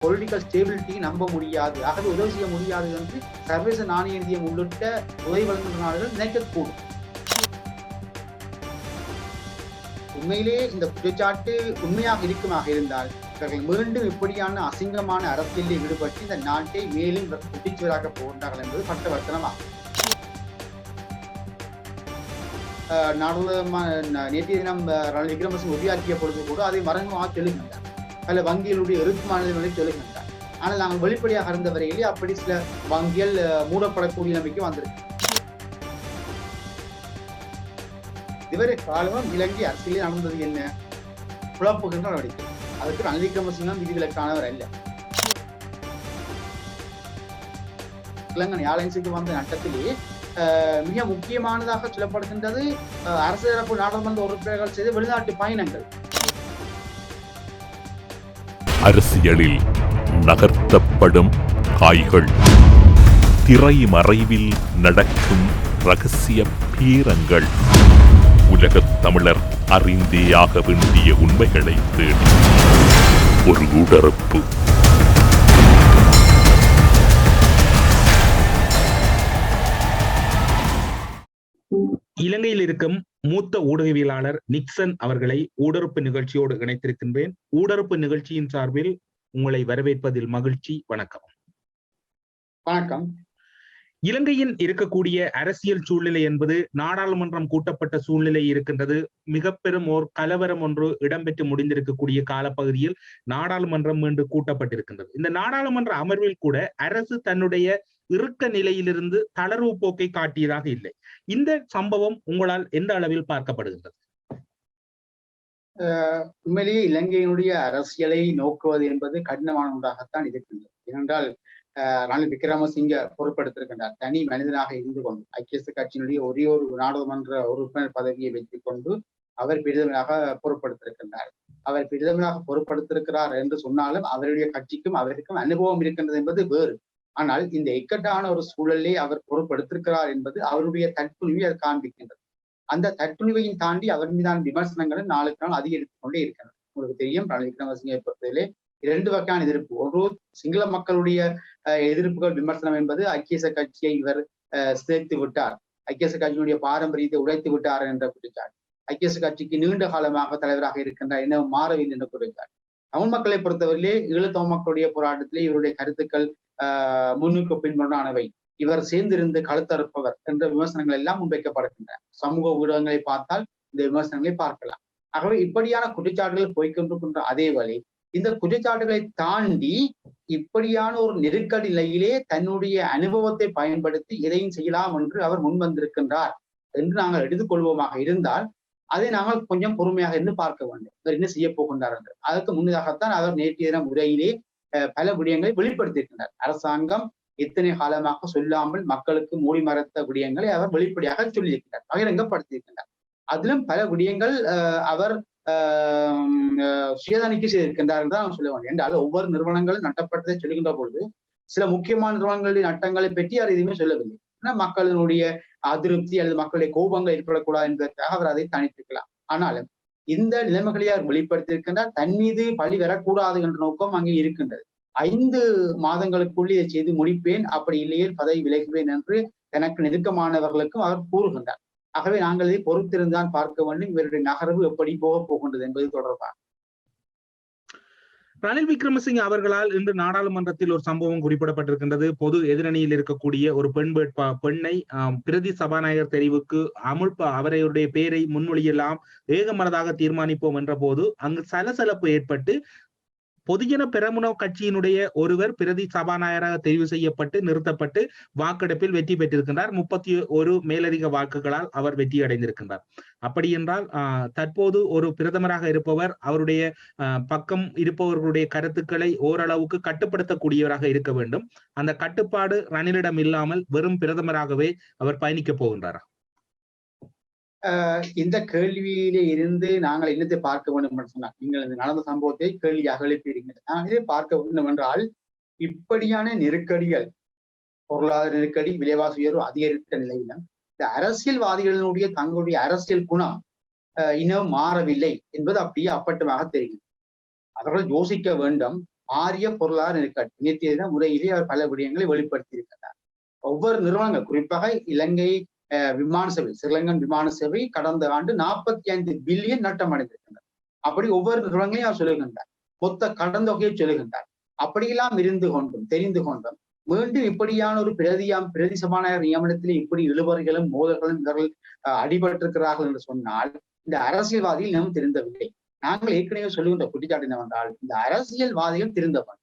Political stability நம்ப முடியாது, ஆகவே உதவி செய்ய முடியாது என்று சர்வதேச நாணய நிதியம் உள்ளிட்ட உதவி வழங்குகின்ற நாடுகள் நினைக்கக்கூடும். உண்மையிலேயே இந்த குற்றச்சாட்டு உண்மையாக இருக்குமாக இருந்தால் இவர்கள் மீண்டும் இப்படியான அசிங்கமான அரசியலில் ஈடுபட்டு இந்த நாட்டை மேலும் குட்டிச்சுவராக போகின்றார்கள் என்பது பட்டவர்த்தனமாகும். நேற்றைய தினம் ரணில் விக்ரமசிங்க உரையாற்றிய பொழுது கூட அதை மறைமுகமாக சொல்லுகின்றார், பல வங்கிகளுடைய இறுக்கமானதை சொல்லுகின்றார். ஆனால் நாங்கள் வெளிப்படையாக இருந்த வரையிலே அப்படி சில வங்கிகள் மூடப்படக்கூடிய நிலைமைக்கு வந்திருக்கு. இதுவரை காலமும் இலங்கை அரசியலில் நடந்தது என்ன? குழப்புகின்ற நடவடிக்கை. அதுக்கு ரணில் விக்ரமசிங்கம் விதிவிலக்கானவர் அல்ல. இலங்கை ஏர்லைன்ஸுக்கு வந்த நட்டத்திலே மிக முக்கியமானதாக சொல்லப்படுகின்றது அரசு தரப்பு நாடாளுமன்ற உறுப்பினர்கள் செய்த வெளிநாட்டு பயணங்கள். அரசியலில் நகர்த்தப்படும் காய்கள், திரைமறைவில் நடக்கும் ரகசிய பீரங்கள், உலகத் தமிழர் அறிந்தேயாக வேண்டிய உண்மைகளை தேடி ஒரு உடறுப்பு. இலங்கையில் இருக்கும் மூத்த ஊடகவியலாளர் நிக்சன் அவர்களை ஊடறுப்பு நிகழ்ச்சியோடு இணைத்திருக்கின்றேன். ஊடறுப்பு நிகழ்ச்சியின் சார்பில் உங்களை வரவேற்பதில் மகிழ்ச்சி. வணக்கம். வணக்கம். இலங்கையின் இருக்கக்கூடிய அரசியல் சூழ்நிலை என்பது நாடாளுமன்றம் கூட்டப்பட்ட சூழ்நிலை இருக்கின்றது. மிக பெரும் ஓர் கலவரம் ஒன்று இடம்பெற்று முடிந்திருக்கக்கூடிய காலப்பகுதியில் நாடாளுமன்றம் மீண்டும் கூட்டப்பட்டிருக்கின்றது. இந்த நாடாளுமன்ற அமர்வில் கூட அரசு தன்னுடைய இறுக்க நிலையிலிருந்து தளர்வு போக்கை காட்டியதாக இல்லை. இந்த சம்பவம் உங்களால் எந்த அளவில் பார்க்கப்படுகின்றது? உண்மையிலேயே இலங்கையினுடைய அரசியலை நோக்குவது என்பது கடினமான ஒன்றாகத்தான் இருக்கின்றது. ஏனென்றால் ரணில் விக்ரமசிங்க பொறுப்பெடுத்திருக்கின்றார். தனி மனிதனாக இருந்து கொண்டு ஐக்கிய தேசிய கட்சியினுடைய ஒரே ஒரு நாடாளுமன்ற உறுப்பினர் பதவியை வைத்துக் கொண்டு அவர் பிரதமராக பொறுப்பெடுத்திருக்கின்றார். அவர் பிரதமராக பொறுப்பெடுத்திருக்கிறார் என்று சொன்னாலும் அவருடைய கட்சிக்கும் அவருக்கும் அனுபவம் இருக்கின்றது என்பது வேறு. ஆனால் இந்த இக்கட்டான ஒரு சூழலை அவர் பொறுப்பெடுத்திருக்கிறார் என்பது அவருடைய தற்துணிவை அது காண்பிக்கின்றது. அந்த தற்துணிவையும் தாண்டி அவர் மீதான விமர்சனங்களும் நாளுக்கு நாள் அதிகரித்துக் கொண்டே இருக்கின்றன. உங்களுக்கு தெரியும், ரணில் விக்ரமசிங்கை பொறுத்தவரை இரண்டு வகையான எதிர்ப்பு. ஒரு சிங்கள மக்களுடைய எதிர்ப்புகள் விமர்சனம் என்பது ஐக்கிய தேசிய கட்சியை இவர் சேர்த்து விட்டார், ஐக்கிய தேசிய கட்சியினுடைய பாரம்பரியத்தை உடைத்து விட்டார் என்ற குற்றச்சாட்டு. ஐக்கிய தேசிய கட்சிக்கு நீண்ட காலமாக தலைவராக இருக்கின்றார், என்ன மாறவில்லை என்ற குற்றச்சாட்டு. தமிழ் மக்களை பொறுத்தவரையிலே ஈழத்தமிழ் மக்களுடைய போராட்டத்திலே இவருடைய கருத்துக்கள் முன்னுக்கு பின்புறமானவை, இவர் சேர்ந்திருந்து கழுத்தறுப்பவர் என்ற விமர்சனங்கள் எல்லாம் முன்வைக்கப்படுகின்றன. சமூக ஊடகங்களை பார்த்தால் இந்த விமர்சனங்களை பார்க்கலாம். ஆகவே இப்படியான குற்றச்சாட்டுகள் போய்கொண்டிருக்கின்ற அதே வழி இந்த குற்றச்சாட்டுகளை தாண்டி இப்படியான ஒரு நெருக்கடி நிலையிலே தன்னுடைய அனுபவத்தை பயன்படுத்தி எதையும் செய்யலாம் என்று அவர் முன்வந்திருக்கின்றார் என்று நாங்கள் எடுத்துக்கொள்வோமாக இருந்தால் அதை நாங்கள் கொஞ்சம் பொறுமையாக இருந்து பார்க்க வேண்டும். அவர் என்ன செய்ய போகின்றார் என்று. அதற்கு முன்னதாகத்தான் அவர் நேற்றைய தினம் உரையிலே பல விடயங்களை வெளிப்படுத்தியிருக்கின்றார். அரசாங்கம் எத்தனை காலமாக சொல்லாமல் மக்களுக்கு மூடி மறைத்த விடயங்களை அவர் வெளிப்படையாக சொல்லியிருக்கிறார், பகிரங்கப்படுத்தியிருக்கின்றார். அதிலும் பல விடயங்கள் அவர் சுயதணிக்கை செய்திருக்கின்றார் என்று தான் சொல்ல வேண்டும். என்றால் ஒவ்வொரு நிறுவனங்களும் நட்டப்பட்டதை சொல்லுகின்ற பொழுது சில முக்கியமான நிறுவனங்களுடைய நட்டங்களை பற்றி அவர் எதுவுமே சொல்லவில்லை. மக்களினுடைய அதிருப்தி அல்லது மக்களுடைய கோபங்கள் ஏற்படக்கூடாது என்பதற்காக அவர் அதை தனித்திருக்கலாம். ஆனாலும் இந்த நிலைமைகளை அவர் வெளிப்படுத்தியிருக்கின்றார். தன் மீது பழி வரக்கூடாது என்ற நோக்கம் அங்கே இருக்கின்றது. 5 மாதங்களுக்குள் இதை செய்து முடிப்பேன், அப்படி இல்லையே பதவி விலகுவேன் என்று தனக்கு நெருக்கமானவர்களுக்கும் அவர் கூறுகின்றார். ஆகவே நாங்கள் இதை பொறுத்திருந்தான் பார்க்க வேண்டும், இவருடைய நகர்வு எப்படி போக போகின்றது என்பது தொடர்பாக. ரணில் விக்ரமசிங்க அவர்களால் இன்று நாடாளுமன்றத்தில் ஒரு சம்பவம் குறிப்பிடப்பட்டிருக்கின்றது. பொது எதிரணியில் இருக்கக்கூடிய ஒரு பெண்ணை பிரதி சபாநாயகர் தெரிவுக்கு அவருடைய பெயரை முன்மொழியெல்லாம் ஏகமனதாக தீர்மானிப்போம் என்ற போது அங்கு சலசலப்பு ஏற்பட்டு பொதுஜன பெரமுன கட்சியினுடைய ஒருவர் பிரதி சபாநாயகராக தெரிவு செய்யப்பட்டு நிறுத்தப்பட்டு வாக்கெடுப்பில் வெற்றி பெற்றிருக்கின்றார். 31 மேலதிக வாக்குகளால் அவர் வெற்றி அடைந்திருக்கின்றார். அப்படி என்றால் தற்போது ஒரு பிரதமராக இருப்பவர் அவருடைய பக்கம் இருப்பவர்களுடைய கருத்துக்களை ஓரளவுக்கு கட்டுப்படுத்தக்கூடியவராக இருக்க வேண்டும். அந்த கட்டுப்பாடு ரணிலிடம் இல்லாமல் வெறும் பிரதமராகவே அவர் பயணிக்கப் போகின்றாரா? இந்த கேள்வியிலே இருந்து நாங்கள் என்னத்தை பார்க்க வேண்டும் என்று சொன்னால், நீங்கள் இந்த நடந்த சம்பவத்தை கேள்வியாக எழுப்பியிருக்கிறது. நாங்கள் இதை பார்க்க வேண்டும் என்றால், இப்படியான நெருக்கடிகள், பொருளாதார நெருக்கடி, விலைவாசி உயர்வு அதிகரித்த நிலையில இந்த அரசியல்வாதிகளினுடைய தங்களுடைய அரசியல் குணம் இன்னும் மாறவில்லை என்பது அப்படியே அப்பட்டமாக தெரியும். அவர்கள் யோசிக்க வேண்டும், பாரிய பொருளாதார நெருக்கடி. நேற்றைய தினம் உரையிலே அவர் பல விடயங்களை வெளிப்படுத்தி இருக்கின்றார். ஒவ்வொரு நிறுவனங்கள், குறிப்பாக இலங்கை விமான சேவை, ஸ்ரீலங்கன் விமான சேவை கடந்த ஆண்டு 45 பில்லியன் நட்டம் அடைந்திருக்கின்றனர். அப்படி ஒவ்வொரு நிறுவனங்களையும் அவர் சொல்லுகின்றார், மொத்த கடன் தொகையை சொல்லுகின்றார். அப்படியெல்லாம் இருந்து கொண்டும் தெரிந்து கொண்டும் மீண்டும் இப்படியான ஒரு பிரதி சபாநாயகர் நியமனத்திலே இப்படி இழுபறிகளும் மோதல்களும் இவர்கள் அடிபட்டிருக்கிறார்கள் என்று சொன்னால் இந்த அரசியல்வாதிகள் இன்னும் திருந்தவில்லை. நாங்கள் ஏற்கனவே சொல்லுகின்ற குற்றச்சாட்டு என்னவென்றால், இந்த அரசியல்வாதிகள் திருந்தவன்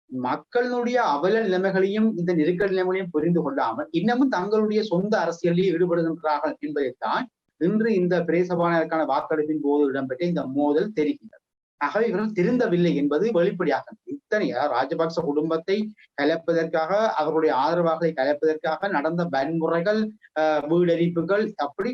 மக்களுடைய அவல நிலைமைகளையும் இந்த நெருக்கடி நிலைமைகளையும் புரிந்து கொள்ளாமல் இன்னமும் தங்களுடைய சொந்த அரசியலில் ஈடுபடுகின்றார்கள் என்பதைத்தான் இன்று இந்த பிரேசபானருக்கான வாக்கெடுப்பின் போது இடம்பெற்ற இந்த மோதல் தெரிகின்றது. ஆகவே இவர்கள் திருந்தவில்லை என்பது வெளிப்படையாக இத்தனைய ராஜபக்ச குடும்பத்தை கலைப்பதற்காக, அவர்களுடைய ஆதரவாளர்களை கலைப்பதற்காக நடந்த வன்முறைகள், வீடரிப்புகள், அப்படி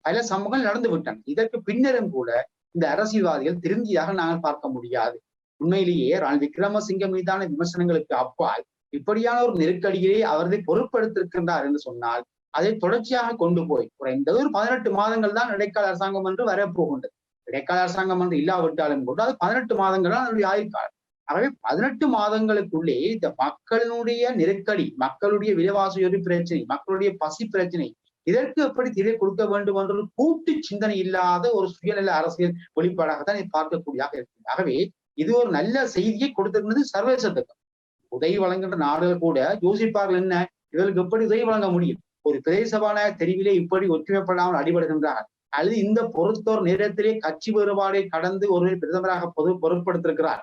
பல சம்பவங்கள் நடந்து விட்டன. இதற்கு பின்னரும் கூட இந்த அரசியல்வாதிகள் திருந்தியாக நாங்கள் பார்க்க முடியாது. உண்மையிலேயே ரணில் விக்ரமசிங்க மீதான விமர்சனங்களுக்கு அப்பால் இப்படியான ஒரு நெருக்கடியிலே அவர்களை பொருட்படுத்திருக்கின்றார் என்று சொன்னால் அதை தொடர்ச்சியாக கொண்டு போய் குறைந்தது ஒரு 18 மாதங்கள் தான் இடைக்கால அரசாங்கம் என்று வரப்போகின்றது. இடைக்கால அரசாங்கம் என்று இல்லாவிட்டாலும் கூட அது 18 மாதங்கள் தான் அதனுடைய ஆயுட்காலம். ஆகவே 18 மாதங்களுக்குள்ளே இந்த மக்களுடைய நெருக்கடி, மக்களுடைய விலைவாசி உயர்வு பிரச்சனை, மக்களுடைய பசி பிரச்சனை, இதற்கு எப்படி தீர்வு கொடுக்க வேண்டும் என்ற கூட்டு சிந்தனை இல்லாத ஒரு சுயநல அரசியல் வெளிப்பாடாகத்தான் இதை பார்க்கக்கூடியதாக இருக்கிறது. ஆகவே இது ஒரு நல்ல செய்தியை கொடுத்திருந்தது சர்வதேசத்துக்கு. உதவி வழங்குகின்ற நாடுகள் கூட யோசிப்பார்கள், என்ன இவர்களுக்கு எப்படி உதவி வழங்க முடியும்? ஒரு பிரதேசமான தெரிவிலே இப்படி ஒற்றுமைப்படாமல் அடிபடுகின்றார்கள், அல்லது இந்த பொறுத்தோர் நேரத்திலே கட்சி வேறுபாடை கடந்து ஒருவர் பிரதமராக பொருட்படுத்திருக்கிறார்,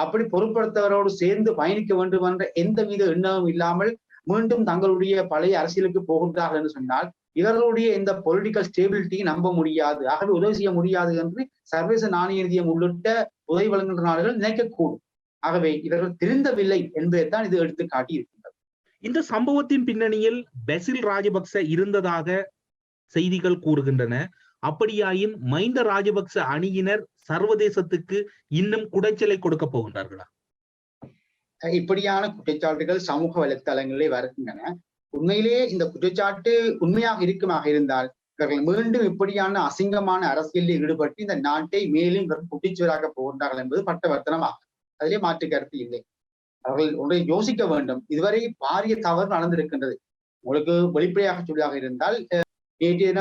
அப்படி பொருட்படுத்தவரோடு சேர்ந்து பயணிக்க வேண்டும் என்ற எந்தவித எண்ணமும் இல்லாமல் மீண்டும் தங்களுடைய பழைய அரசியலுக்கு போகின்றார்கள் என்று சொன்னால் இவர்களுடைய இந்த பொலிட்டிக்கல் ஸ்டேபிலிட்டியை நம்ப முடியாது. ஆகவே உதவி செய்ய முடியாது என்று சர்வதேச நாணய நிதியம் உள்ளிட்ட உதவி வழங்குகின்ற நாடுகள் நினைக்கக்கூடும். ஆகவே இவர்கள் திருந்தவில்லை என்பதைத்தான் இது எடுத்து காட்டி இருக்கின்றது. இந்த சம்பவத்தின் பின்னணியில் பெசில் ராஜபக்ச இருந்ததாக செய்திகள் கூறுகின்றன. அப்படியாயின் மஹிந்த ராஜபக்ச அணியினர் சர்வதேசத்துக்கு இன்னும் குடைச்சலை கொடுக்க போகின்றார்களா? இப்படியான குற்றச்சாட்டுகள் சமூக வலைத்தளங்களிலே வருகின்றன. உண்மையிலேயே இந்த குற்றச்சாட்டு உண்மையாக இருக்குமாக இருந்தால் இவர்கள் மீண்டும் இப்படியான அசிங்கமான அரசியலில் ஈடுபட்டு இந்த நாட்டை மேலும் குட்டிச்சுவராக போகின்றார்கள் என்பது பட்டவர்த்தனமாகும். அதிலே மாற்று கருத்து இல்லை. அவர்கள் ஒன்றை யோசிக்க வேண்டும். இதுவரை பாரிய தவறு நடந்திருக்கின்றது. உங்களுக்கு வெளிப்படையாக சொல்லியாக இருந்தால், நேற்றைய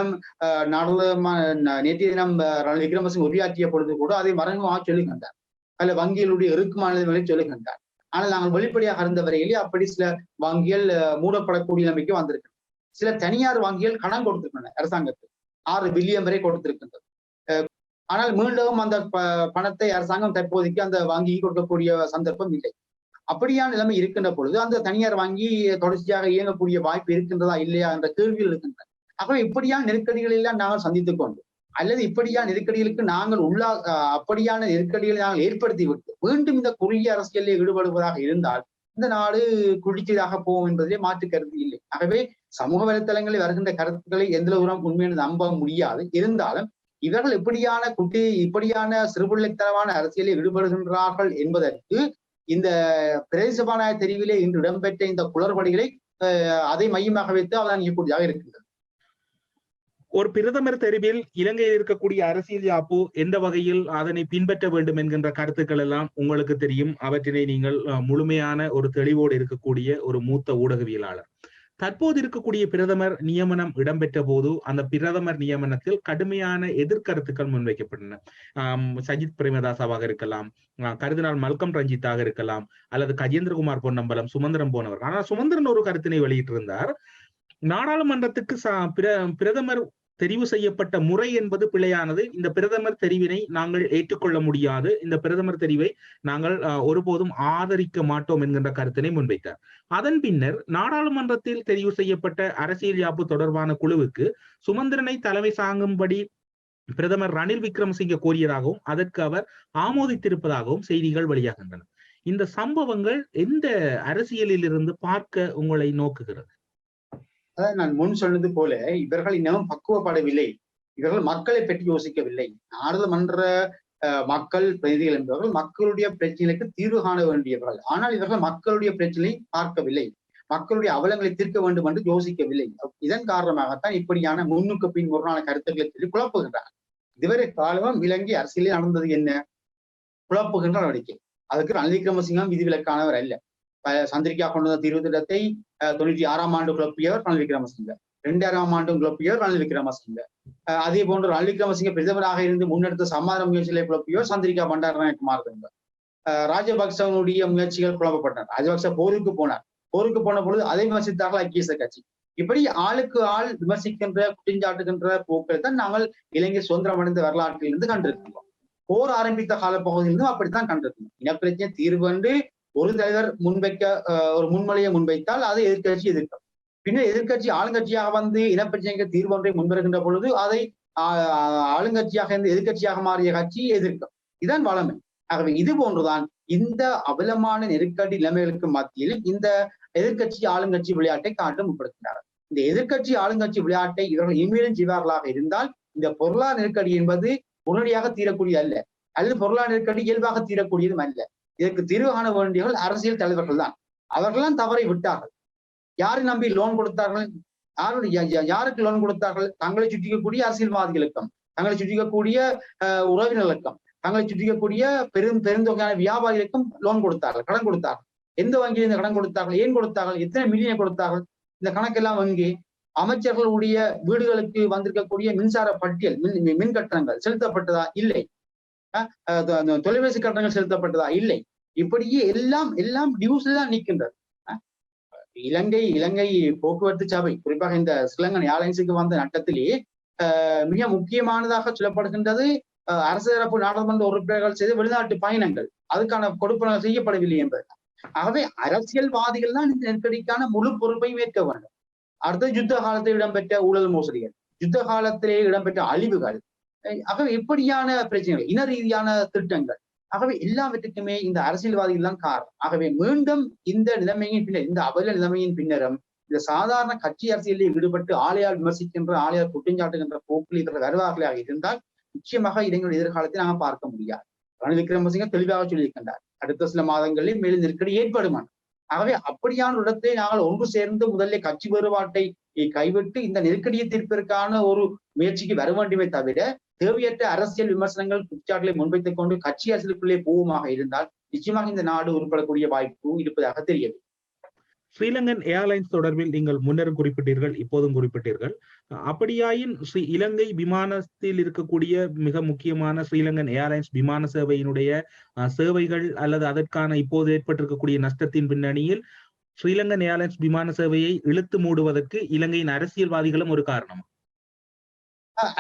தினம் ரணில் விக்ரமசிங்க உரையாற்றிய பொழுது கூட அதை மறைமுகமாக சொல்லுகின்றார். அல்ல வங்கிகளுடைய இறுக்கமானதை சொல்லுகின்றார். ஆனால் நாங்கள் வெளிப்படையாக இருந்த வரையிலே அப்படி சில வங்கிகள் மூடப்படக்கூடிய நிலைமைக்கு வந்திருக்கு. சில தனியார் வங்கிகள் கடன் கொடுத்திருக்கின்றன, அரசாங்கத்துக்கு 6 பில்லியன் வரை கொடுத்திருக்கின்றது. ஆனால் மீண்டும் அந்த பணத்தை அரசாங்கம் தற்போதைக்கு அந்த வங்கிக்கு கொடுக்கக்கூடிய சந்தர்ப்பம் இல்லை. அப்படியான நிலைமை இருக்கின்ற பொழுது அந்த தனியார் வங்கி தொடர்ச்சியாக இயங்கக்கூடிய வாய்ப்பு இருக்கின்றதா இல்லையா என்ற கேள்விகள் இருக்கின்றன. ஆகவே இப்படியான நெருக்கடிகள் எல்லாம் நாங்கள் சந்தித்துக் கொண்டு, அல்லது இப்படியான நெருக்கடிகளுக்கு நாங்கள் அப்படியான நெருக்கடிகளை நாங்கள் ஏற்படுத்தி விட்டு மீண்டும் இந்த குறுகிய அரசியலில் ஈடுபடுவதாக இருந்தால் இந்த நாடு குளிச்சதாக போகும் என்பதிலே மாற்று கருத்து இல்லை. ஆகவே சமூக வலைத்தளங்களில் வருகின்ற கருத்துக்களை எந்த தூரம் உண்மையான நம்ப முடியாது. இருந்தாலும் இவர்கள் இப்படியான சிறுபிள்ளைத்தனமான அரசியலில் ஈடுபடுகின்றார்கள் என்பதற்கு இந்த பிரதேசபாநாயகர் தெரிவிலே இன்று இடம்பெற்ற இந்த குளறுபடிகளை அதை மையமாக வைத்து அவதானிக்கக்கூடியதாக இருக்கின்றது. ஒரு பிரதமர் தெரிவில் இலங்கையில் இருக்கக்கூடிய அரசியல் யாப்பு எந்த வகையில் அதனை பின்பற்ற வேண்டும் என்கின்ற கருத்துக்கள் எல்லாம் உங்களுக்கு தெரியும். அவற்றினை நீங்கள் முழுமையான ஒரு தெளிவோடு இருக்கக்கூடிய ஒரு மூத்த ஊடகவியலாளர். தற்போது இருக்கக்கூடிய பிரதமர் நியமனம் இடம்பெற்ற போது அந்த பிரதமர் நியமனத்தில் கடுமையான எதிர்கருத்துக்கள் முன்வைக்கப்பட்டன. சஜித் பிரேமதாசாவாக இருக்கலாம், கருதினால் மல்கம் ரஞ்சித்தாக இருக்கலாம், அல்லது கஜேந்திரகுமார் பொன்னம்பலம், சுமந்திரன் போனவர். ஆனால் சுமந்திரன் ஒரு கருத்தினை வெளியிட்டிருந்தார். நாடாளுமன்றத்துக்கு பிரதமர் தெரிவு செய்யப்பட்ட முறை என்பது பிழையானது. இந்த பிரதமர் தெரிவினை நாங்கள் ஏற்றுக்கொள்ள முடியாது. இந்த பிரதமர் தெரிவை நாங்கள் ஒருபோதும் ஆதரிக்க மாட்டோம் என்கின்ற கருத்தினை முன்வைத்தார். அதன் பின்னர் நாடாளுமன்றத்தில் தெரிவு செய்யப்பட்ட அரசியல் யாப்பு தொடர்பான குழுவுக்கு சுமந்திரனை தலைமை சாங்கும்படி பிரதமர் ரணில் விக்ரமசிங்க கோரியதாகவும் அதற்கு அவர் ஆமோதித்திருப்பதாகவும் செய்திகள் வெளியாகின்றன. இந்த சம்பவங்கள் எந்த அரசியலில் இருந்து பார்க்க உங்களை நோக்குகிறது? அதாவது நான் முன் சொன்னது போல இவர்கள் இன்னமும் பக்குவப்படவில்லை. இவர்கள் மக்களை பற்றி யோசிக்கவில்லை. நாடாளுமன்ற மக்கள் பிரதிநிதிகள் என்பவர்கள் மக்களுடைய பிரச்சனைகளுக்கு தீர்வு காண வேண்டியவர்கள். ஆனால் இவர்கள் மக்களுடைய பிரச்சனையை பார்க்கவில்லை, மக்களுடைய அவலங்களை தீர்க்க வேண்டும் என்று யோசிக்கவில்லை. இதன் காரணமாகத்தான் இப்படியான முன்னுக்கு பின் முரணான கருத்துக்களை சொல்லி குழப்புகின்றார். இதுவரை காலமும் இலங்கை அரசியலில் நடந்தது என்ன? குழப்புகின்ற நடவடிக்கை. அதுக்கு ரணில் விக்ரமசிங்கம் விதிவிலக்கானவர் அல்ல. சந்திரிகா கொண்டு வந்த தீர்வு திட்டத்தை 96ஆம் ஆண்டு குழப்பியவர் ரணில் விக்ரமசிங்க, 2000ஆம் ஆண்டும் குழப்பியவர் ரணில் விக்ரமசிங்க. அதே போன்று ரணில் விக்ரமசிங்க பிரதமராக இருந்து முன்னெடுத்த சமாதான முயற்சிகளை குழப்பியவர் சந்திரிகா பண்டாரநாயக்க. ராஜபக்சவனுடைய முயற்சிகள் குழப்பப்பட்டனர். ராஜபக்ச போருக்கு போன பொழுது அதை விமர்சித்தார்கள் ஐக்கிய கட்சி. இப்படி ஆளுக்கு ஆள் விமர்சிக்கின்ற குற்றஞ்சாட்டுகின்ற போக்களை தான் நாங்கள் இலங்கை சுதந்திரம் அடைந்த வரலாற்றிலிருந்து கண்டிருக்கிறோம். போர் ஆரம்பித்த காலப்பகுதியிலிருந்தும் அப்படித்தான் கண்டிருக்கிறோம். இனப்பிரச்சனை தீர்வு என்று ஒரு தலைவர் ஒரு முன்மொழியை முன்வைத்தால் அதை எதிர்கட்சி எதிர்க்கும். பின்னர் எதிர்கட்சி ஆளுங்கட்சியாக வந்து இனப்பிரச்சனைக்கு தீர்வு ஒன்றை முன்வருகின்ற பொழுது அதை ஆளுங்கட்சியாக இருந்து எதிர்கட்சியாக மாறிய கட்சி எதிர்க்கும். இதுதான் வளமை. ஆகவே இது போன்றுதான் இந்த அவலமான நெருக்கடி நிலைமைகளுக்கு மத்தியில் இந்த எதிர்கட்சி ஆளுங்கட்சி விளையாட்டை காட்ட முற்படுத்தினார்கள். இந்த எதிர்கட்சி ஆளுங்கட்சி விளையாட்டை இவர்கள் இனிமேலும் செய்வார்களாக இருந்தால் இந்த பொருளாதார நெருக்கடி என்பது உடனடியாக தீரக்கூடியது அல்ல, அல்லது பொருளாதார நெருக்கடி இயல்பாக தீரக்கூடியதும் அல்ல. இதற்கு தீர்வு காண வேண்டியவர்கள் அரசியல் தலைவர்கள் தான். அவர்கள்தான் தவறை விட்டார்கள். யாரை நம்பி லோன் கொடுத்தார்கள்? யாருக்கு லோன் கொடுத்தார்கள்? தங்களை சுற்றிக்கக்கூடிய அரசியல்வாதிகளுக்கும், தங்களை சுற்றிக்கக்கூடிய உறவினர்களுக்கும், தங்களை சுற்றிக்கக்கூடிய பெருந்தொகையான வியாபாரிகளுக்கும் லோன் கொடுத்தார்கள், கடன் கொடுத்தார்கள். எந்த வங்கியில் இந்த கடன் கொடுத்தார்கள்? ஏன் கொடுத்தார்கள்? எத்தனை மில்லியனை கொடுத்தார்கள்? இந்த கணக்கெல்லாம் வங்கி அமைச்சர்களுடைய வீடுகளுக்கு வந்திருக்கக்கூடிய மின்சார பட்டியல், மின் கட்டணங்கள் செலுத்தப்பட்டதா? இல்லை. தொலைபேசி கட்டணங்கள் செலுத்தப்பட்டதா? இல்லை. இப்படியே எல்லாம் டியூஸ்ல தான் நிற்கின்றது. இலங்கை போக்குவரத்து சபை குறிப்பாக இந்த ஸ்ரீலங்கன் ஏர்லைன்ஸுக்கு வந்த நட்டத்திலேயே மிக முக்கியமானதாக சொல்லப்படுகின்றது அரசு தரப்பு நாடாளுமன்ற உறுப்பினர்கள் செய்த வெளிநாட்டு பயணங்கள், அதுக்கான கொடுப்பனங்கள் செய்யப்படவில்லை என்பது. ஆகவே அரசியல்வாதிகள் தான் இந்த நெருக்கடிக்கான முழு பொறுப்பையும் ஏற்க வேண்டும். அடுத்தது யுத்த காலத்தில் இடம்பெற்ற ஊழல் மோசடிகள், யுத்த காலத்திலே இடம்பெற்ற அழிவுகள், ஆகவே இப்படியான பிரச்சனைகள், இன ரீதியான திட்டங்கள், ஆகவே எல்லாவற்றுக்குமே இந்த அரசியல்வாதிகள் தான் காரணம். ஆகவே மீண்டும் இந்த நிலைமையின் பின்னர், இந்த அவல நிலைமையின் பின்னரும் இந்த சாதாரண கட்சி அரசியலில் ஈடுபட்டு ஆளையால் விமர்சிக்கின்ற, ஆளையால் குற்றஞ்சாட்டுகின்ற போக்கில் இவர்கள் வருவார்களாக இருந்தால் நிச்சயமாக இளைஞர்கள் எதிர்காலத்தை நாங்கள் பார்க்க முடியாது. ரணில் விக்ரமசிங்க தெளிவாக சொல்லியிருக்கின்றார், அடுத்த சில மாதங்களில் மேலும் நெருக்கடி ஏற்படுமான். ஆகவே அப்படியான இடத்தை நாங்கள் ஒன்று சேர்ந்து முதல்ல கட்சி வேறுபாட்டை கைவிட்டு இந்த நெருக்கடியை தீர்ப்பதற்கான ஒரு முயற்சிக்கு வர வேண்டுமே தவிர தேவையற்ற அரசியல் விமர்சனங்கள் குற்றச்சாட்டுகளை முன்வைத்துக் கொண்டு கட்சி அரசியலுக்குள்ளே போவமாக இருந்தால் நிச்சயமாக இந்த நாடு உருப்படக்கூடிய வாய்ப்பு இருப்பதாக தெரியவில்லை. ஸ்ரீலங்கன் ஏர்லைன்ஸ் தொடர்பில் நீங்கள் முன்னரும் குறிப்பிட்டீர்கள், இப்போதும் குறிப்பிட்டீர்கள். அப்படியாயின் இலங்கை விமானத்தில் இருக்கக்கூடிய மிக முக்கியமான ஸ்ரீலங்கன் ஏர்லைன்ஸ் விமான சேவையினுடைய சேவைகள் அல்லது அதற்கான இப்போது ஏற்பட்டிருக்கக்கூடிய நஷ்டத்தின் பின்னணியில் ஸ்ரீலங்கன் ஏர்லைன்ஸ் விமான சேவையை இழுத்து மூடுவதற்கு இலங்கையின் அரசியல்வாதிகளும் ஒரு காரணம்.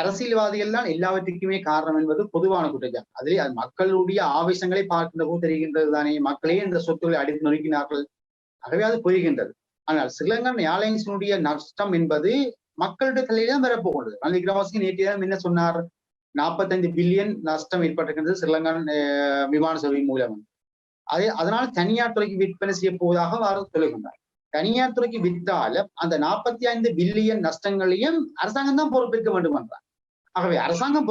அரசியல்வாதிகள் தான் எல்லாவற்றுக்குமே காரணம் என்பது பொதுவான குற்றச்சாட்டு. அதிலே அது மக்களுடைய ஆவேசங்களை பார்க்கின்ற போது தெரிகின்றது தானே. மக்களே இந்த சொத்துக்களை அடித்து நொறுக்கினார்கள், ஆகவே அது புரிகின்றது. ஆனால் ஸ்ரீலங்கன் ஏர்லைன்ஸினுடைய நஷ்டம் என்பது மக்களுடைய தலையில்தான் வரப்போகின்றது. ரணில் விக்ரமசிங்க நேற்று என்ன சொன்னார்? 45 பில்லியன் நஷ்டம் ஏற்பட்டிருக்கின்றது ஸ்ரீலங்கன் விமான சேவை மூலம். அதனால் தனியார் துறைக்கு விற்பனை செய்ய போவதாக அவர் சொல்லுகின்றார். தனியார் துறைக்கு விற்றாலும் அந்த 45 பில்லியன் நஷ்டங்களையும் அரசாங்கம் தான் பொறுப்பேற்க வேண்டும் என்றார். ஆகவே அரசாங்கம்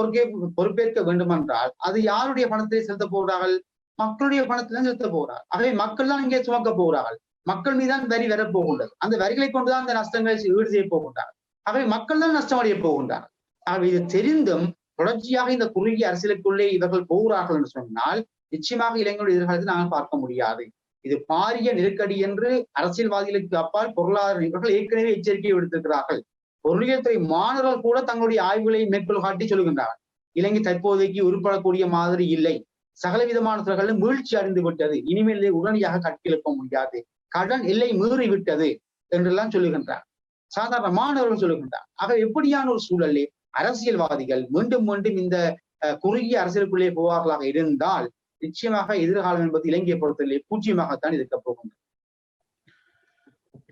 பொறுப்பேற்க வேண்டும் என்றால் அது யாருடைய பணத்தை செலுத்த போகிறார்கள்? மக்களுடைய பணத்தில்தான் செலுத்த போகிறார்கள். ஆகவே மக்கள் தான் இங்கே சுமக்க போகிறார்கள். மக்கள் மீதான் வரி வரப்போகின்றது. அந்த வரிகளை கொண்டுதான் அந்த நஷ்டங்களை ஈடு செய்ய போகின்றார்கள். ஆகவே மக்கள் தான் நஷ்டம் அடைய போகின்றார்கள். ஆகவே இது தெரிந்தும் தொடர்ச்சியாக இந்த குறுகிய அரசியலுக்குள்ளே இவர்கள் போகிறார்கள் என்று சொன்னால் நிச்சயமாக இளைஞர்களுடைய எதிர்காலத்தை நாங்கள் பார்க்க முடியாது. இது பாரிய நெருக்கடி என்று அரசியல்வாதிகளுக்கு அப்பால் பொருளாதார நிபுணர்கள் ஏற்கனவே எச்சரிக்கை விடுத்திருக்கிறார்கள். பொருளியல் துறை மாணவர்கள் கூட தங்களுடைய ஆய்வுகளை மேற்கொள் காட்டி சொல்லுகின்றார்கள். இலங்கை தற்போதைக்கு உருப்படக்கூடிய மாதிரி இல்லை, சகலவிதமான துறைகளும் வீழ்ச்சி அடைந்து விட்டது, இனிமேல் உடனடியாக கட்டியெழுப்ப முடியாது, கடன் எல்லை மீறி விட்டது என்றெல்லாம் சொல்லுகின்றார். சாதாரண மாணவர்கள் சொல்லுகின்றார். ஆக எப்படியான ஒரு சூழலே அரசியல்வாதிகள் மீண்டும் மீண்டும் இந்த குறுகிய அரசியலுக்குள்ளே போவார்களாக இருந்தால் நிச்சயமாக எதிர்காலம் என்பது இலங்கையை பொறுத்தவரை பூஜ்ஜியமாகத்தான் இருக்க போகின்றது.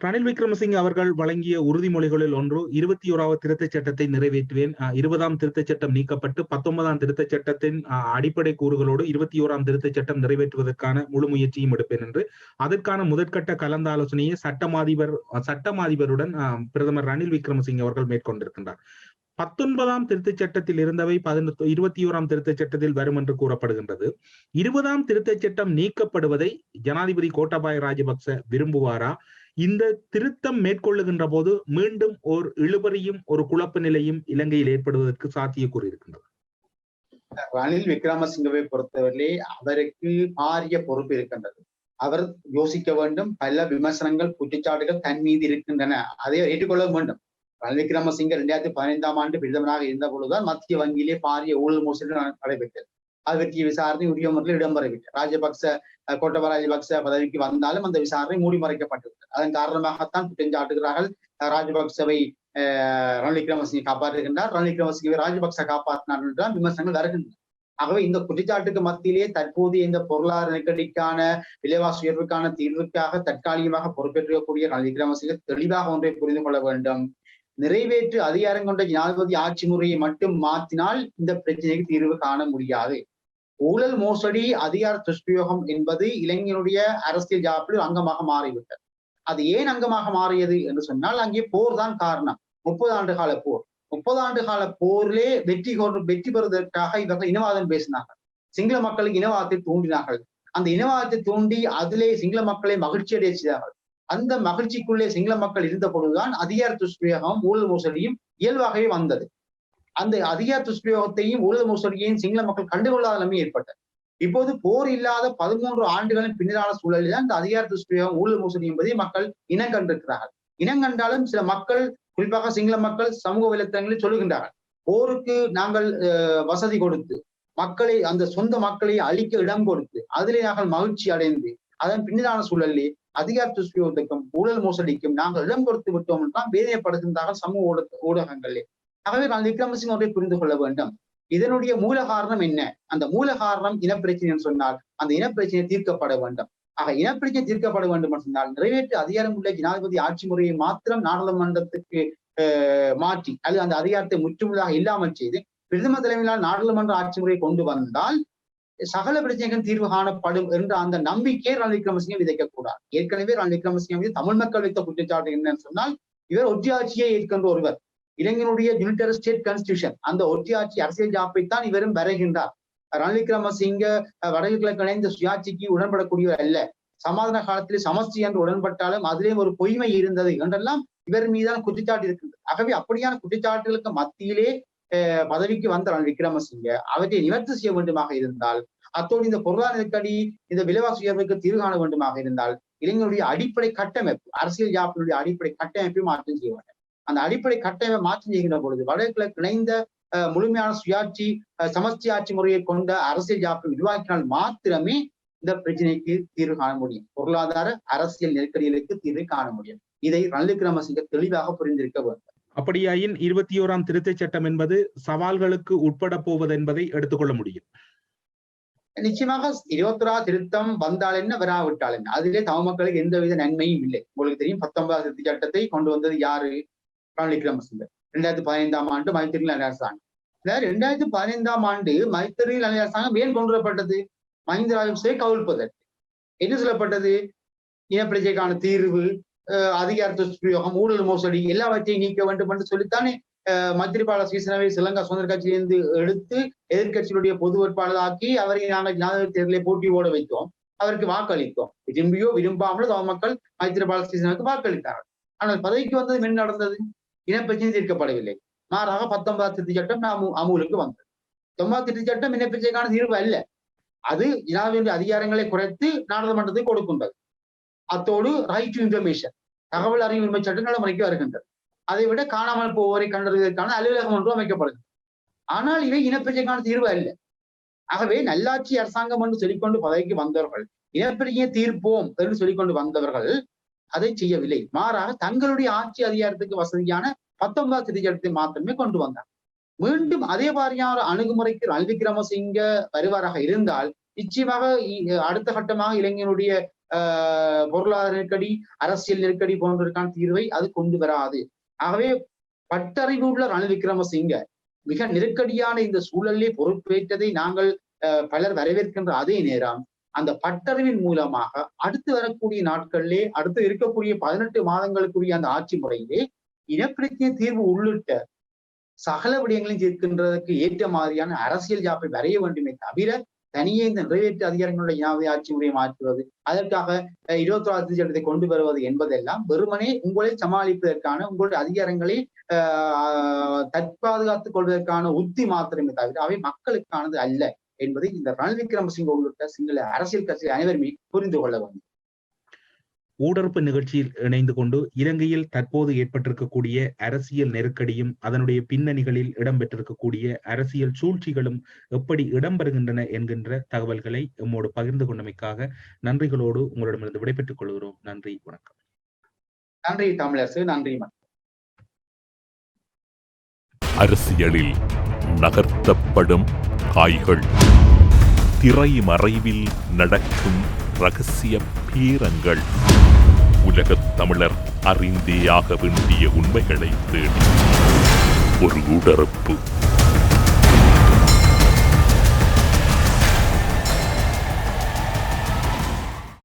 ரணில் விக்ரமசிங்க அவர்கள் வழங்கிய உறுதிமொழிகளில் ஒன்று 21வது திருத்தச் சட்டத்தை நிறைவேற்றுவேன், 20ஆம் திருத்தச் சட்டம் நீக்கப்பட்டு 19ஆம் திருத்தச் சட்டத்தின் அடிப்படை கூறுகளோடு 21ஆம் திருத்தச் சட்டம் நிறைவேற்றுவதற்கான முழு முயற்சியும் எடுப்பேன் என்று அதற்கான முதற்கட்ட கலந்தாலோசனையை சட்டமாதிபருடன் பிரதமர் ரணில் விக்ரமசிங்க அவர்கள் மேற்கொண்டிருக்கின்றார். 19ஆம் திருத்தச் சட்டத்தில் இருந்தவை 21ஆம் திருத்தச் சட்டத்தில் வரும் என்று கூறப்படுகின்றது. 20ஆம் திருத்தச் சட்டம் நீக்கப்படுவதை ஜனாதிபதி கோட்டாபாய ராஜபக்ச விரும்புவாரா? இந்த திருத்தம் மேற்கொள்ளுகின்ற போது மீண்டும் ஒரு இழுபறியும் ஒரு குழப்ப நிலையும் இலங்கையில் ஏற்படுவதற்கு சாத்தியக்கூறு இருக்கின்றது. ரணில் விக்ரமசிங்கவை பொறுத்தவரையிலே அவருக்கு பாரிய பொறுப்பு இருக்கின்றது. அவர் யோசிக்க வேண்டும். பல விமர்சனங்கள், குற்றச்சாட்டுகள் தன் மீது இருக்கின்றன, அதை ஏற்றுக்கொள்ள வேண்டும். ரணில் விக்ரமசிங்க 2015 பிரதமராக இருந்த பொழுதுதான் மத்திய வங்கியிலே பாரிய ஊழல் மோசடி நடைபெற்றது. அது பற்றிய விசாரணை உரிய முறையில் இடம்பெறவில்லை. கோட்டபய ராஜபக்ச பதவிக்கு வந்தாலும் அந்த விசாரணை மூடி மறைக்கப்பட்டிருக்கிறது. அதன் காரணமாகத்தான் குற்றஞ்சாட்டுகிறார்கள். ராஜபக்சவை ரணில் விக்ரமசிங்க காப்பாற்றுகின்றார், ரணில் விக்ரமசிங்கவை ராஜபக்ச காப்பாற்றினார் என்றுதான் விமர்சனங்கள் வருகின்றன. ஆகவே இந்த குற்றச்சாட்டுக்கு மத்தியிலே தற்போதைய இந்த பொருளாதார நெருக்கடிக்கான, விலைவாசி உயர்வுக்கான தீர்வுக்காக தற்காலிகமாக பொறுப்பேற்கக்கூடிய ரணில் விக்ரமசிங்க தெளிவாக ஒன்றை புரிந்து கொள்ள வேண்டும். நிறைவேற்று அதிகாரம் கொண்ட ஜனாதிபதி ஆட்சி முறையை மட்டும் மாற்றினால் இந்த பிரச்சனைக்கு தீர்வு காண முடியாது. ஊழல், மோசடி, அதிகார துஷ்பிரயோகம் என்பது இளைஞனுடைய அரசியல் ஜாப்பில் அங்கமாக மாறிவிட்டது. அது ஏன் அங்கமாக மாறியது என்று சொன்னால், அங்கே போர் தான் காரணம். 30 ஆண்டு கால போர். 30 ஆண்டு கால போரிலே வெற்றி பெறுவதற்காக இவர்கள் இனவாதம் பேசினார்கள். சிங்கள மக்களுக்கு இனவாதத்தை தூண்டினார்கள். அந்த இனவாதத்தை தூண்டி அதிலே சிங்கள மக்களை மகிழ்ச்சி அடைய செய்தார்கள். அந்த மகிழ்ச்சிக்குள்ளே சிங்கள மக்கள் இருந்த பொழுதுதான் அதிகார துஷ்பிரயோகம், ஊழல் மோசடியும் இயல்பாகவே வந்தது. அந்த அதிகார துஷ்பிரயோகத்தையும் ஊழல் மோசடியையும் சிங்கள மக்கள் கண்டுகொள்ளாத நிலைமை ஏற்பட்டது. இப்போது போர் இல்லாத 13 ஆண்டுகளின் பின்னரான சூழலில் அந்த அதிகார துஷ்பிரயோகம், ஊழல் மோசடி என்பதை மக்கள் இனம் கண்டிருக்கிறார்கள். இனம் கண்டாலும் சில மக்கள், குறிப்பாக சிங்கள மக்கள் சமூக வலைத்தளங்களில் சொல்லுகின்றார்கள், போருக்கு நாங்கள் வசதி கொடுத்து மக்களை, அந்த சொந்த மக்களை அழிக்க இடம் கொடுத்து அதிலே நாங்கள் மகிழ்ச்சி அடைந்து அதன் பின்னரான சூழலிலே அதிகார துஷ்பிரயோகத்துக்கும் ஊழல் மோசடிக்கும் நாங்கள் இடம் கொடுத்து விட்டோம் என்றால் வேதனைப்படுகின்றார்கள் சமூக ஊடகங்களிலே. ஆகவே நான் விக்ரமசிங்க ஒன்றை புரிந்து கொள்ள வேண்டும். இதனுடைய மூல காரணம் என்ன? அந்த மூல காரணம் இனப்பிரச்சனை சொன்னால் அந்த இனப்பிரச்சனை தீர்க்கப்பட வேண்டும். ஆக இனப்பிரச்சனை தீர்க்கப்பட வேண்டும் என்று சொன்னால் நிறைவேற்று அதிகாரம் உள்ள ஜனாதிபதி ஆட்சி முறையை மாத்திரம் நாடாளுமன்றத்துக்கு மாற்றி அல்லது அந்த அதிகாரத்தை முற்றுமுழுதாக இல்லாமல் செய்து பிரதமர் தலைமையிலான நாடாளுமன்ற ஆட்சி முறையை கொண்டு வந்தால் சகல பிரச்சனைகள் தீர்வு காணப்படும் என்ற அந்த நம்பிக்கையை ரணில் விக்ரமசிங்க விதைக்கக்கூடாது. ஏற்கனவே ரணில் விக்ரமசிங்க மீது தமிழ் மக்கள் வைத்த குற்றச்சாட்டு என்னன்னு சொன்னால், இவர் ஒற்றையாட்சியை ஏற்கின்ற ஒருவர். இளைஞனுடைய யுனிட்டரி ஸ்டேட் கான்ஸ்டிடியூஷன், அந்த ஒற்றையாட்சி அரசியல் ஜாப்பைத்தான் இவரும் வரைகின்றார். ரணில் விக்ரமசிங்க வடக்கு கிழக்கு இணைந்த சுயாட்சிக்கு உடன்படக்கூடியவர் அல்ல. சமாதான காலத்திலே சமஸ்டி என்று உடன்பட்டாலும் அதிலேயும் ஒரு பொய்மை இருந்தது என்றெல்லாம் இவர் மீதான குற்றச்சாட்டு இருக்கின்றது. ஆகவே அப்படியான குற்றச்சாட்டுகளுக்கு மத்தியிலே பதவிக்கு வந்த ரணில் விக்ரமசிங்க அவற்றை நிவர்த்தி செய்ய வேண்டுமாக இருந்தால், அத்தோடு இந்த பொருளாதார நெருக்கடி, இந்த விலைவாசி உயர்வுக்கு தீர்வு காண வேண்டுமாக இருந்தால், இளைஞருடைய அடிப்படை கட்டமைப்பு, அரசியல் ஜாப்பினுடைய அடிப்படை கட்டமைப்பை மாற்றம் செய்ய வேண்டும். அந்த அடிப்படை கட்டமைப்பை மாற்றம் செய்கின்ற பொழுது வடகிழக்கு இணைந்த முழுமையான சுயாட்சி, சமஸ்டி ஆட்சி முறையை கொண்ட அரசியல் ஜாப்பை உருவாக்கினால் மாத்திரமே இந்த பிரச்சனைக்கு தீர்வு காண முடியும். பொருளாதார அரசியல் நெருக்கடிகளுக்கு தீர்வு காண முடியும். இதை ரணில் விக்ரமசிங்க தெளிவாக புரிந்திருக்க வேண்டும். அப்படியாயின் 21ஆம் திருத்தச் சட்டம் என்பது சவால்களுக்கு உட்பட போவது என்பதை எடுத்துக்கொள்ள முடியும். நிச்சயமாக 21ஆம் திருத்தம் வந்தால் என்ன, வராவிட்டால் என்ன, அதிலே தமிழ் மக்களுக்கு எந்தவித நன்மையும் இல்லை. உங்களுக்கு தெரியும், 19ஆம் திருத்த சட்டத்தை கொண்டு வந்தது யாரு? ரணில் விக்ரமசிங்க. 2015ஆம் ஆண்டு மைத்திரி அரசாங்கம். 2015ஆம் ஆண்டு மைத்திரி அரசாங்கம் ஏன் கொண்டு வரப்பட்டது? மஹிந்த ராஜபக்சவை கவிழ்ப்பதற்கு. என்ன சொல்லப்பட்டது? இனப்பிரச்சனைக்கான தீர்வு, அதிகார துஷ்பிரயோகம், ஊழல் மோசடி எல்லாவற்றையும் நீக்க வேண்டும் என்று சொல்லித்தானே மைத்திரிபால சிறிசேனவை ஸ்ரீலங்கா சுதந்திர கட்சியிலிருந்து எடுத்து எதிர்கட்சிகளுடைய பொது வேட்பாளராக்கி அவரை நாங்கள் ஜனாதிபதி தேர்தலை போட்டி ஓட வைத்தோம். அவருக்கு வாக்களித்தோம். விரும்பியோ விரும்பாமலோ தமிழ் மக்கள் மைத்திரிபால சிறிசேனவுக்கு வாக்களித்தார்கள். ஆனால் பதவிக்கு வந்தது என்ன நடந்தது? இனப்பிரச்சனை தீர்க்கப்படவில்லை. மாறாக 19ஆம் திருத்த சட்டம் அமுலுக்கு வந்தது. 19ஆம் திருத்த சட்டம் இனப்பிரச்சனைக்கான தீர்வு அல்ல. அது ஜனாதிபதி அதிகாரங்களை குறைத்து நாடாளுமன்றத்தை கொடுக்கின்றது. அத்தோடு ரைட் டு இன்ஃபர்மேஷன், தகவல் அறிவு உரிமை சட்டம் நடைமுறைக்கு வருகின்றது. அதை விட காணாமல் போவோரை கண்டறிவதற்கான அலுவலகம் ஒன்று அமைக்கப்படுகிறது. ஆனால் இவை இனப்பிரச்சனைக்கான தீர்வு அல்ல. ஆகவே நல்லாட்சி அரசாங்கம் என்று சொல்லிக்கொண்டு பதவிக்கு வந்தவர்கள், இனப்பிரச்சனையை தீர்ப்போம் என்று சொல்லிக்கொண்டு வந்தவர்கள் அதை செய்யவில்லை. மாறாக தங்களுடைய ஆட்சி அதிகாரத்துக்கு வசதியான 19ஆம் திருத்த சட்டத்தை மாத்திரமே கொண்டு வந்தார். மீண்டும் அதே மாதிரியான அணுகுமுறைக்கு ரணில் விக்ரமசிங்க வருவாராக இருந்தால் நிச்சயமாக அடுத்த கட்டமாக இளைஞனுடைய பொருளாதார நெருக்கடி, அரசியல் நெருக்கடி போன்றதற்கான தீர்வை அது கொண்டு வராது. ஆகவே பட்டறிவு உள்ள ரணில் விக்ரமசிங்க மிக நெருக்கடியான இந்த சூழலிலே பொறுப்பேற்றதை நாங்கள் பலர் வரவேற்கின்ற அதே நேரம் அந்த பட்டறிவின் மூலமாக அடுத்து வரக்கூடிய நாட்களிலே, அடுத்து இருக்கக்கூடிய 18 மாதங்களுக்குரிய அந்த ஆட்சி முறையிலே இனப்பிரச்சனை தீர்வு உள்ளிட்ட சகல விடயங்களையும் தீர்க்கின்றதற்கு ஏற்ற மாதிரியான அரசியல் ஜாப்பை வரைய வேண்டுமே தவிர தனியே இந்த நிறைவேற்று அதிகாரங்களுடைய ஜனாதிபதி ஆட்சி முறையை மாற்றுவது, அதற்காக 26 சட்டத்தை கொண்டு வருவது என்பதெல்லாம் வெறுமனே உங்களை சமாளிப்பதற்கான உங்களுடைய அதிகாரங்களை தற்பாதுகாத்துக் கொள்வதற்கான உத்தி மாத்திரமே தவிர அவை மக்களுக்கானது அல்ல என்பதை இந்த ரணில் விக்ரமசிங்க உள்ளிட்ட சிங்கள அரசியல் கட்சி அனைவருமே புரிந்து கொள்ள வேண்டும். ஊடறுப்பு நிகழ்ச்சியில் இணைந்து கொண்டு இலங்கையில் தற்போது ஏற்பட்டிருக்கக்கூடிய அரசியல் நெருக்கடியும் அதனுடைய பின்னணிகளில் இடம்பெற்றிருக்கக்கூடிய அரசியல் சூழ்ச்சிகளும் எப்படி இடம்பெறுகின்றன என்கின்ற தகவல்களை எம்மோடு பகிர்ந்து கொண்டமைக்காக நன்றிகளோடு உங்களிடமிருந்து விடைபெற்றுக் கொள்கிறோம். நன்றி, வணக்கம். நன்றி தமிழரசு, நன்றி. அரசியலில் நகர்த்தப்படும் காய்கள், திரைமறைவில் நடக்கும் இரகசிய பீரங்கள், உலகத் தமிழர் அறிந்தேயாக வேண்டிய உண்மைகளை தேடி ஒரு உடறுப்பு.